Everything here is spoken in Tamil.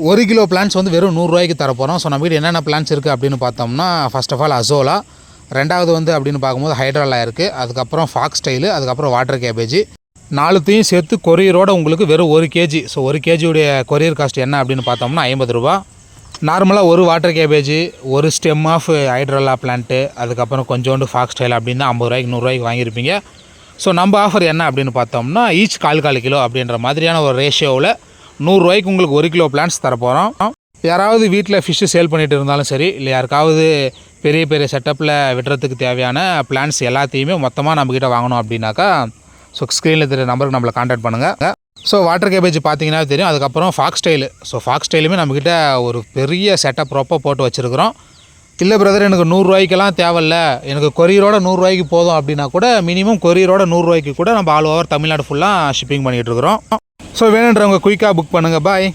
1 கிலோ பிளான்ஸ் வந்து வெறும் 100 ரூபாய்க்கு தரப்போகிறோம். ஸோ நம்மகிட்ட என்னென்ன பிளான்ஸ் இருக்குது அப்படின்னு பார்த்தோம்னா, ஃபர்ஸ்ட் ஆஃப் ஆல் அசோலா, ரெண்டாவது வந்து அப்படின்னு பார்க்கும்போது ஹைட்ராலா இருக்குது, அதுக்கப்புறம் ஃபாக்ஸ் ஸ்டைலு, அதுக்கப்புறம் வாட்டர் கேபேஜ். 4த்தையும் சேர்த்து கொரியரோடு உங்களுக்கு வெறும் 1 கேஜி. ஸோ 1 கேஜியுடைய கொரியர் காஸ்ட் என்ன அப்படின்னு பார்த்தோம்னா 50 ரூபா. நார்மலாக ஒரு வாட்டர் கேபேஜ், ஒரு ஸ்டெம் ஆஃப் ஹைட்ராலா பிளான்ட்டு, அதுக்கப்புறம் கொஞ்சோண்டு ஃபாக்ஸ் ஸ்டைல் அப்படின்னா 50 ரூபாய்க்கு 100 ரூபாய்க்கு வாங்கியிருப்பீங்க. ஸோ நம்ம ஆஃபர் என்ன அப்படின்னு பார்த்தோம்னா, ஈச் 4 கிலோ அப்படின்ற மாதிரியான ஒரு ரேஷியோவில் 100 ரூபாய்க்கு உங்களுக்கு 1 கிலோ பிளான்ஸ் தரப்போகிறோம். யாராவது வீட்டில் ஃபிஷ்ஷு சேல் பண்ணிட்டு இருந்தாலும் சரி, இல்லை யாருக்காவது பெரிய பெரிய செட்டப்பில் விடுறதுக்கு தேவையான பிளான்ஸ் எல்லாத்தையுமே மொத்தமாக நம்மக்கிட்ட வாங்கணும் அப்படின்னாக்கா, ஸோ ஸ்க்ரீனில் தெரிய நம்பருக்கு நம்மளை கான்டாக்ட் பண்ணுங்கள். ஸோ வாட்டர் கேபேஜ் பார்த்தீங்கன்னா தெரியும். அதுக்கப்புறம் ஃபாக்ஸ் ஸ்டைலு. ஸோ ஃபாக்ஸ் ஸ்டைலுமே நம்மக்கிட்ட ஒரு பெரிய செட்டப் ரொப்ப போட்டு வச்சுருக்கிறோம். இல்லை பிரதர் எனக்கு 100 ரூபாய்க்கெல்லாம் தேவையில்ல, எனக்கு கொரியரோட 100 ரூபாய்க்கு போதும் அப்படின்னா கூட மினிமம் கொரியரோட 100 ரூபாய்க்கு கூட நம்ம ஆல் ஓவர் தமிழ்நாடு ஃபுல்லாக ஷிப்பிங் பண்ணிகிட்டு இருக்கிறோம். ஸோ வேணுன்றவங்க குயிக்காக புக் பண்ணுங்கள். பாய்.